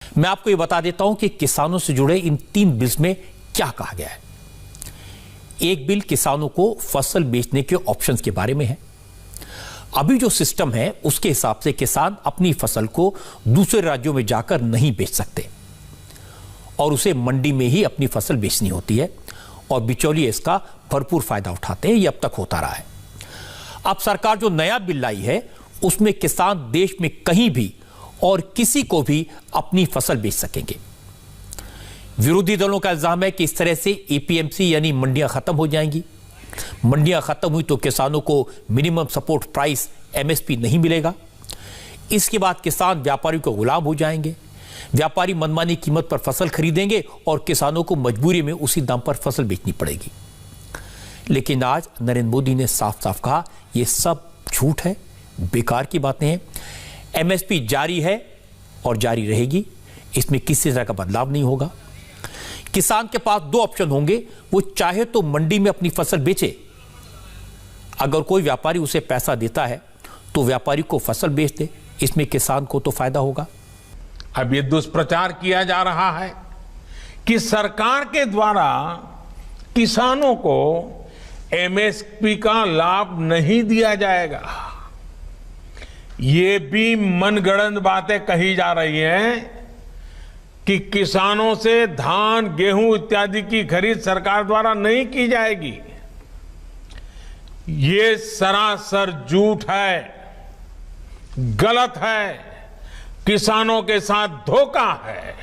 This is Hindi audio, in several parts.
मैं आपको ये बता देता हूं कि किसानों से जुड़े इन 3 बिल्स में क्या कहा गया है। एक बिल किसानों को फसल बेचने के ऑप्शंस के बारे में है। अभी जो सिस्टम है उसके हिसाब से किसान अपनी फसल को दूसरे राज्यों में जाकर नहीं बेच सकते और उसे मंडी में ही अपनी फसल बेचनी होती है और बिचौलिए इसका भरपूर फायदा उठाते हैं। यह अब तक होता रहा है। अब सरकार जो नया बिल लाई है उसमें किसान देश में कहीं भी और किसी को भी अपनी फसल बेच सकेंगे। विरोधी दलों का इल्जाम है कि इस तरह से एपीएमसी यानी मंडियां खत्म हो जाएंगी। मंडियां खत्म हुई तो किसानों को मिनिमम सपोर्ट प्राइस एमएसपी नहीं मिलेगा। इसके बाद किसान व्यापारियों को गुलाम हो जाएंगे। व्यापारी मनमानी कीमत पर फसल खरीदेंगे और किसानों को मजबूरी में उसी दाम पर फसल बेचनी पड़ेगी। लेकिन आज नरेंद्र मोदी ने साफ साफ कहा यह सब झूठ है, बेकार की बातें हैं। एमएसपी जारी है और जारी रहेगी, इसमें किसी तरह का बदलाव नहीं होगा। किसान के पास 2 ऑप्शन होंगे, वो चाहे तो मंडी में अपनी फसल बेचे। अगर कोई व्यापारी उसे पैसा देता है तो व्यापारी को फसल बेच दे, इसमें किसान को तो फायदा होगा। अब ये दुष्प्रचार किया जा रहा है कि सरकार के द्वारा किसानों को एमएसपी का लाभ नहीं दिया जाएगा। ये भी मनगढ़ंत बातें कही जा रही हैं कि किसानों से धान, गेहूं इत्यादि की खरीद सरकार द्वारा नहीं की जाएगी। ये सरासर झूठ है, गलत है, किसानों के साथ धोखा है।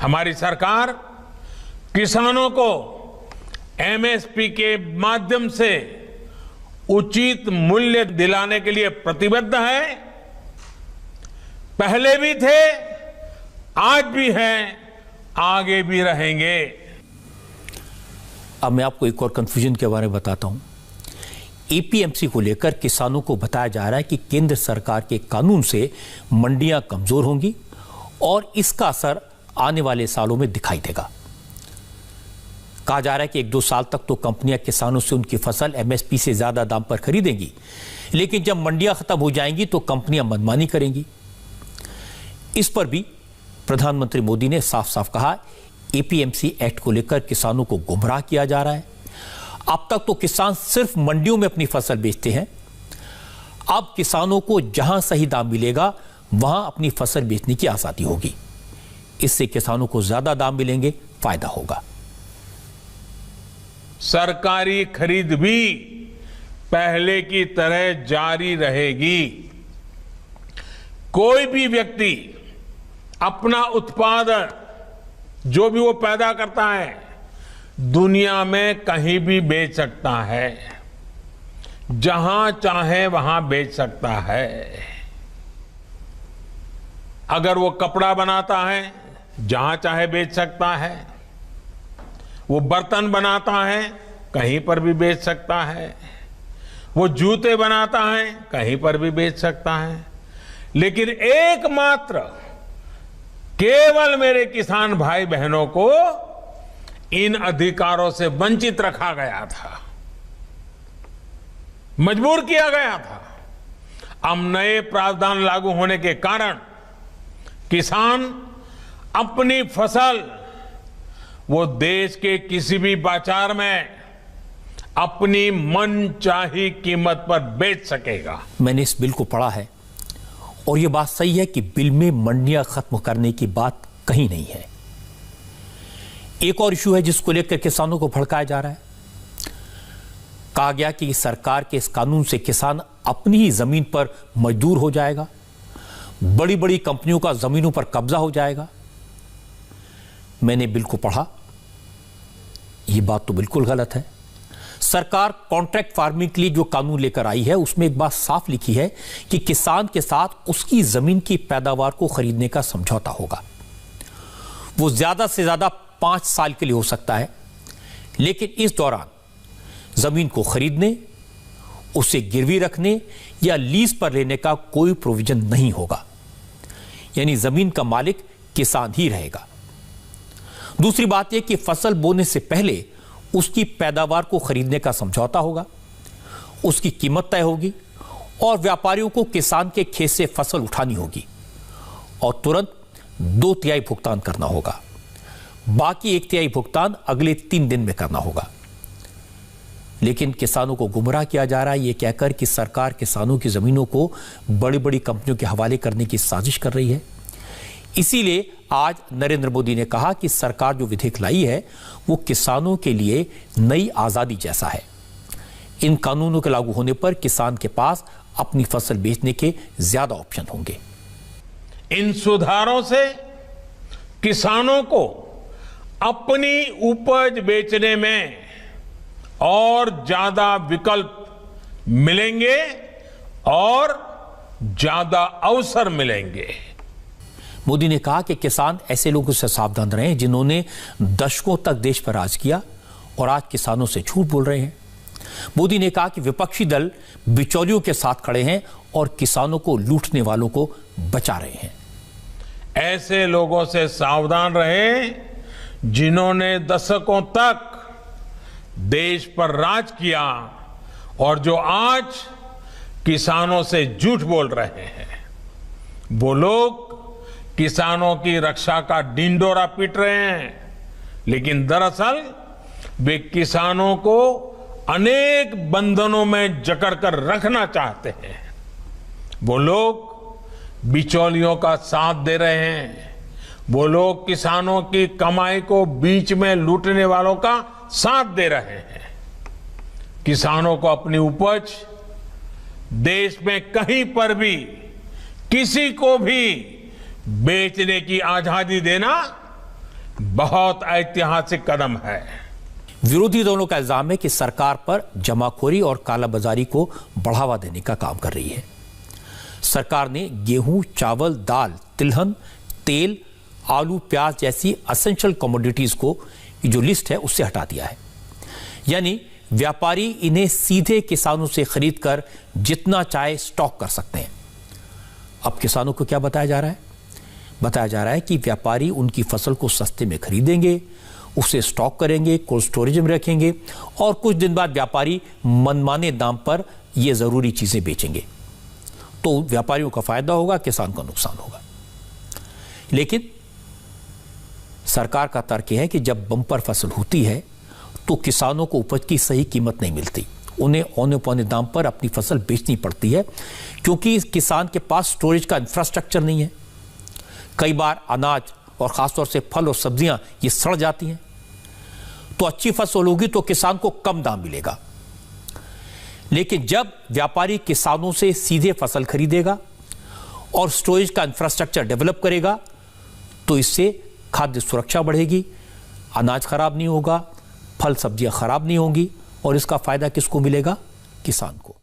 हमारी सरकार किसानों को एमएसपी के माध्यम से उचित मूल्य दिलाने के लिए प्रतिबद्ध है। पहले भी थे, आज भी हैं, आगे भी रहेंगे। अब मैं आपको एक और कंफ्यूजन के बारे में बताता हूं। एपीएमसी को लेकर किसानों को बताया जा रहा है कि केंद्र सरकार के कानून से मंडियां कमजोर होंगी और इसका असर आने वाले सालों में दिखाई देगा। कहा जा रहा है कि 1-2 साल तक तो कंपनियां किसानों से उनकी फसल एमएसपी से ज्यादा दाम पर खरीदेंगी, लेकिन जब मंडियां खत्म हो जाएंगी तो कंपनियां मनमानी करेंगी। इस पर भी प्रधानमंत्री मोदी ने साफ साफ कहा एपीएमसी एक्ट को लेकर किसानों को गुमराह किया जा रहा है। अब तक तो किसान सिर्फ मंडियों में अपनी फसल बेचते हैं। अब किसानों को जहां सही दाम मिलेगा वहां अपनी फसल बेचने की आजादी होगी। इससे किसानों को ज्यादा दाम मिलेंगे, फायदा होगा। सरकारी खरीद भी पहले की तरह जारी रहेगी। कोई भी व्यक्ति अपना उत्पादन जो भी वो पैदा करता है दुनिया में कहीं भी बेच सकता है, जहां चाहे वहां बेच सकता है। अगर वो कपड़ा बनाता है जहां चाहे बेच सकता है, वो बर्तन बनाता है कहीं पर भी बेच सकता है, वो जूते बनाता है कहीं पर भी बेच सकता है। लेकिन एकमात्र केवल मेरे किसान भाई बहनों को इन अधिकारों से वंचित रखा गया था, मजबूर किया गया था। अब नए प्रावधान लागू होने के कारण किसान अपनी फसल वो देश के किसी भी बाजार में अपनी मनचाही कीमत पर बेच सकेगा। मैंने इस बिल को पढ़ा है और यह बात सही है कि बिल में मंडियां खत्म करने की बात कहीं नहीं है। एक और इशू है जिसको लेकर किसानों को भड़काया जा रहा है। कहा गया कि सरकार के इस कानून से किसान अपनी ही जमीन पर मजदूर हो जाएगा, बड़ी बड़ी कंपनियों का जमीनों पर कब्जा हो जाएगा। मैंने बिल को पढ़ा, यह बात तो बिल्कुल गलत है। सरकार कॉन्ट्रैक्ट फार्मिंग के लिए जो कानून लेकर आई है उसमें एक बात साफ लिखी है कि किसान के साथ उसकी जमीन की पैदावार को खरीदने का समझौता होगा। वो ज्यादा से ज्यादा 5 साल के लिए हो सकता है, लेकिन इस दौरान जमीन को खरीदने, उसे गिरवी रखने या लीज पर लेने का कोई प्रोविजन नहीं होगा। यानी जमीन का मालिक किसान ही रहेगा। दूसरी बात यह कि फसल बोने से पहले उसकी पैदावार को खरीदने का समझौता होगा, उसकी कीमत तय होगी और व्यापारियों को किसान के खेत से फसल उठानी होगी और तुरंत 2/3 भुगतान करना होगा, बाकी 1/3 भुगतान अगले 3 दिन में करना होगा। लेकिन किसानों को गुमराह किया जा रहा है यह कहकर कि सरकार किसानों की जमीनों को बड़ी बड़ी कंपनियों के हवाले करने की साजिश कर रही है। इसीलिए आज नरेंद्र मोदी ने कहा कि सरकार जो विधेयक लाई है वो किसानों के लिए नई आजादी जैसा है। इन कानूनों के लागू होने पर किसान के पास अपनी फसल बेचने के ज्यादा ऑप्शन होंगे। इन सुधारों से किसानों को अपनी उपज बेचने में और ज्यादा विकल्प मिलेंगे और ज्यादा अवसर मिलेंगे। मोदी ने कहा कि किसान ऐसे लोगों से सावधान रहें जिन्होंने दशकों तक देश पर राज किया और आज किसानों से झूठ बोल रहे हैं। मोदी ने कहा कि विपक्षी दल बिचौलियों के साथ खड़े हैं और किसानों को लूटने वालों को बचा रहे हैं। ऐसे लोगों से सावधान रहें जिन्होंने दशकों तक देश पर राज किया और जो आज किसानों से झूठ बोल रहे हैं। वो लोग किसानों की रक्षा का ढिंढोरा पीट रहे हैं, लेकिन दरअसल वे किसानों को अनेक बंधनों में जकड़कर रखना चाहते हैं। वो लोग बिचौलियों का साथ दे रहे हैं। वो लोग किसानों की कमाई को बीच में लूटने वालों का साथ दे रहे हैं। किसानों को अपनी उपज देश में कहीं पर भी किसी को भी बेचने की आजादी देना बहुत ऐतिहासिक कदम है। विरोधी दलों का इल्जाम है कि सरकार पर जमाखोरी और कालाबाजारी को बढ़ावा देने का काम कर रही है। सरकार ने गेहूं, चावल, दाल, तिलहन, तेल, आलू, प्याज जैसी असेंशियल कमोडिटीज को जो लिस्ट है उससे हटा दिया है। यानी व्यापारी इन्हें सीधे किसानों से खरीदकर जितना चाहे स्टॉक कर सकते हैं। अब किसानों को क्या बताया जा रहा है? बताया जा रहा है कि व्यापारी उनकी फसल को सस्ते में खरीदेंगे, उसे स्टॉक करेंगे, कोल्ड स्टोरेज में रखेंगे और कुछ दिन बाद व्यापारी मनमाने दाम पर ये जरूरी चीजें बेचेंगे। तो व्यापारियों का फायदा होगा, किसान का नुकसान होगा। लेकिन सरकार का तर्क है कि जब बम्पर फसल होती है तो किसानों को उपज की सही कीमत नहीं मिलती, उन्हें औने पौने दाम पर अपनी फसल बेचनी पड़ती है क्योंकि किसान के पास स्टोरेज का इंफ्रास्ट्रक्चर नहीं है। कई बार अनाज और खासतौर से फल और सब्जियां ये सड़ जाती हैं। तो अच्छी फसल होगी तो किसान को कम दाम मिलेगा। लेकिन जब व्यापारी किसानों से सीधे फसल खरीदेगा और स्टोरेज का इंफ्रास्ट्रक्चर डेवलप करेगा तो इससे खाद्य सुरक्षा बढ़ेगी, अनाज खराब नहीं होगा, फल सब्जियां खराब नहीं होंगी और इसका फायदा किसको मिलेगा? किसान को।